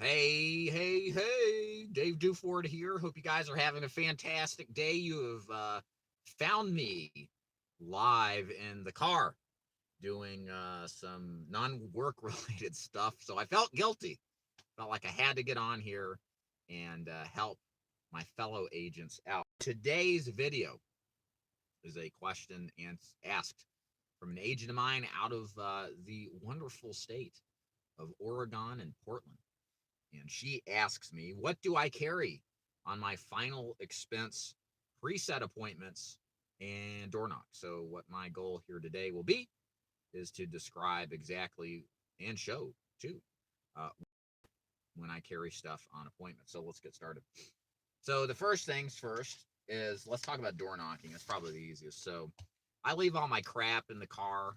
Hey, Dave Duford here. Hope you guys are having a fantastic day. You have found me live in the car doing some non-work related stuff. So I felt guilty. Felt like I had to get on here and help my fellow agents out. Today's video is a question asked from an agent of mine out of the wonderful state of Oregon and Portland. And she asks me, what do I carry on my final expense preset appointments and door knock? So what my goal here today will be is to describe exactly and show too when I carry stuff on appointments. So let's get started. So the first things first is let's talk about door knocking. It's probably the easiest. So I leave all my crap in the car.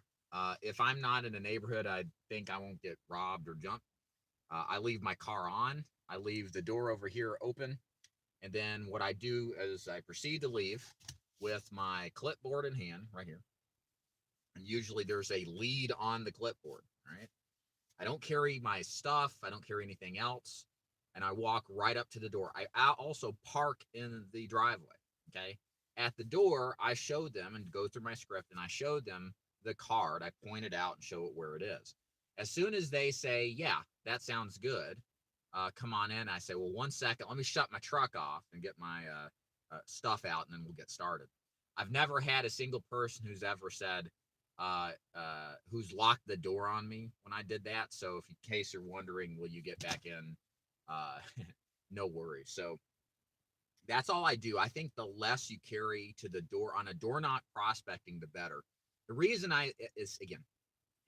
If I'm not in a neighborhood I think I won't get robbed or jumped, I leave my car on. I leave the door over here open. And then what I do is I proceed to leave with my clipboard in hand right here. And usually there's a lead on the clipboard, right? I don't carry my stuff. I don't carry anything else. And I walk right up to the door. I also park in the driveway, okay? At the door, I showed them and go through my script, and I showed them the card. I point it out and show it where it is. As soon as they say, yeah, that sounds good, come on in. I say, well, 1 second, let me shut my truck off and get my stuff out, and then we'll get started. I've never had a single person who's ever said, who's locked the door on me when I did that. So if in case you're wondering, will you get back in? No worries. So that's all I do. I think the less you carry to the door on a door knock prospecting, the better. The reason is, again,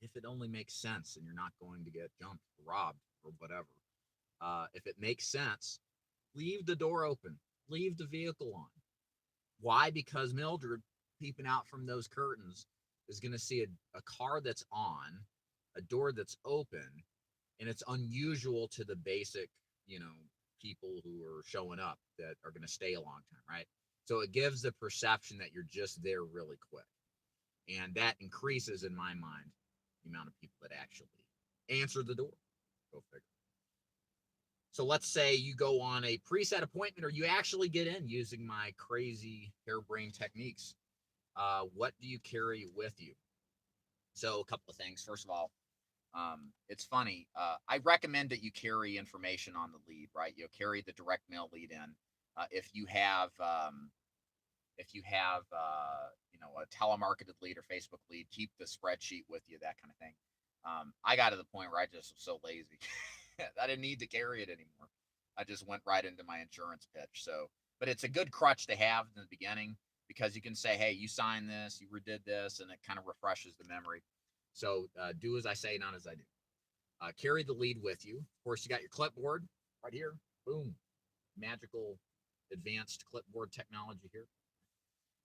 if it only makes sense and you're not going to get jumped or robbed or whatever. If it makes sense, leave the door open, leave the vehicle on. Why? Because Mildred, peeping out from those curtains, is going to see a car that's on, a door that's open, and it's unusual to the basic, people who are showing up that are going to stay a long time, right? So it gives the perception that you're just there really quick. And that increases, in my mind, the amount of people that actually answer the door. Go figure. So let's say you go on a preset appointment or you actually get in using my crazy harebrained techniques. What do you carry with you? So a couple of things. First of all, it's funny. I recommend that you carry information on the lead, right? You'll carry the direct mail lead in. If you have a telemarketed lead or Facebook lead, keep the spreadsheet with you, that kind of thing. I got to the point where I just was so lazy. I didn't need to carry it anymore. I just went right into my insurance pitch. So, but it's a good crutch to have in the beginning because you can say, hey, you signed this, you redid this, and it kind of refreshes the memory. So do as I say, not as I do. Carry the lead with you. Of course, you got your clipboard right here. Boom. Magical advanced clipboard technology here.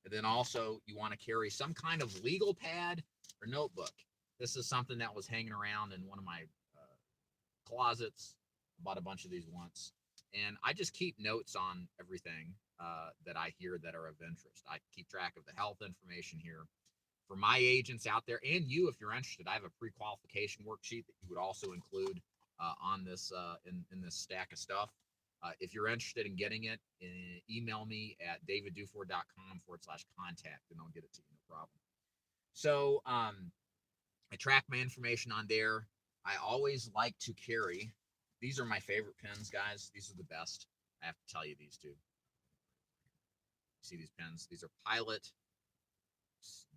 And then also you want to carry some kind of legal pad or notebook. This is something that was hanging around in one of my closets. I bought a bunch of these once. And I just keep notes on everything that I hear that are of interest. I keep track of the health information here. For my agents out there, and you, if you're interested, I have a pre-qualification worksheet that you would also include on this in this stack of stuff. If you're interested in getting it, email me at daviddufour.com/contact, and I'll get it to you, no problem. So I track my information on there. I always like to carry, these are my favorite pens, guys. These are the best. I have to tell you these two. See these pens? These are Pilot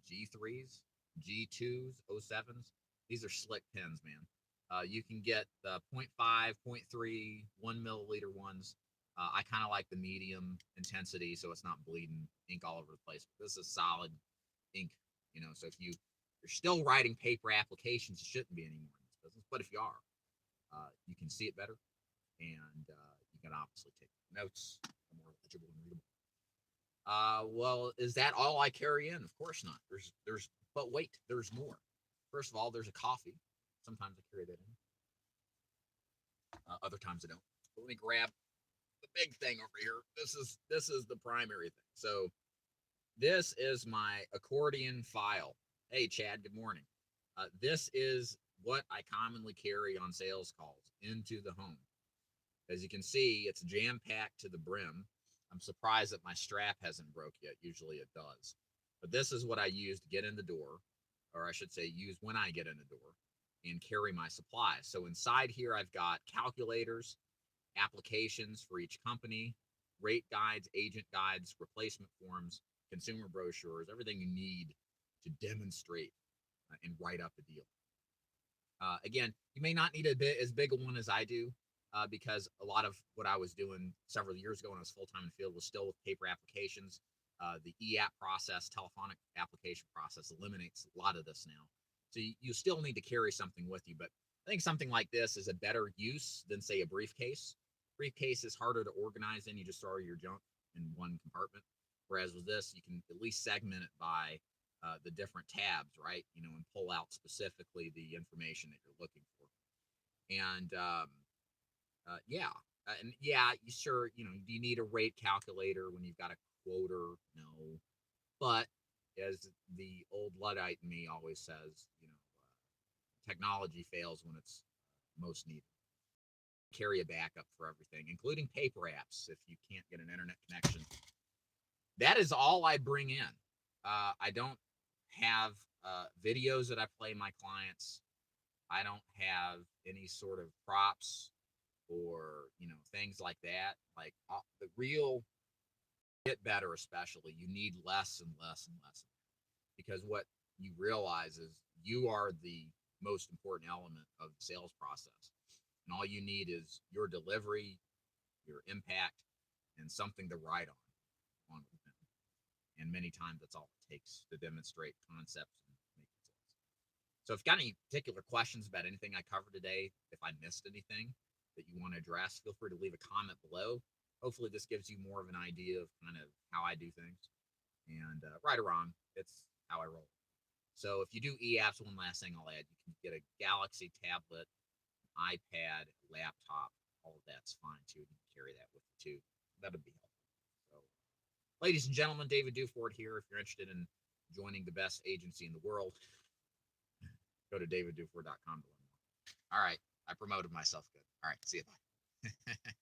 G3s, G2s, 07s. These are slick pens, man. You can get the 0.5, 0.3, 1 milliliter ones. I kind of like the medium intensity, so it's not bleeding ink all over the place. But this is solid ink, so if you're still writing paper applications, it shouldn't be anymore in this business. But if you are, you can see it better, and you can obviously take notes, more legible and readable. Well, is that all I carry in? Of course not. But wait, there's more. First of all, there's a coffee. Sometimes I carry that in. Other times I don't. But let me grab the big thing over here. This is the primary thing. So this is my Accordion File. Hey, Chad, good morning. This is what I commonly carry on sales calls into the home. As you can see, it's jam-packed to the brim. I'm surprised that my strap hasn't broke yet. Usually it does. But this is what I use to get in the door, or I should say use when I get in the door and carry my supplies. So inside here, I've got calculators, applications for each company, rate guides, agent guides, replacement forms, consumer brochures, everything you need to demonstrate and write up a deal. Again, you may not need as big a one as I do, because a lot of what I was doing several years ago when I was full-time in the field was still with paper applications. The e-app process, telephonic application process eliminates a lot of this now. So you still need to carry something with you, but I think something like this is a better use than, say, a briefcase. Briefcase is harder to organize in. You just throw your junk in one compartment. Whereas with this, you can at least segment it by the different tabs, right? You know, and pull out specifically the information that you're looking for. And you sure, you know, do you need a rate calculator when you've got a quoter? No. But as the old Luddite in me always says, you know, technology fails when it's most needed. Carry a backup for everything, including paper apps if you can't get an internet connection. That is all I bring in. I don't have videos that I play my clients. I don't have any sort of props or, you know, things like that. Like the real get better, especially, you need less and less and less, because what you realize is you are the most important element of the sales process. And all you need is your delivery, your impact, and something to write on with them. And many times that's all it takes to demonstrate concepts and make sales. So if you've got any particular questions about anything I covered today, if I missed anything that you want to address, feel free to leave a comment below. Hopefully this gives you more of an idea of kind of how I do things. And right or wrong, it's how I roll. So if you do e-apps, one last thing I'll add, you can get a Galaxy tablet, iPad, laptop, all of that's fine too. You can carry that with you too. That'll be helpful. So, ladies and gentlemen, David Duford here. If you're interested in joining the best agency in the world, go to davidduford.com to learn more. All right, I promoted myself good. All right, see you. Bye.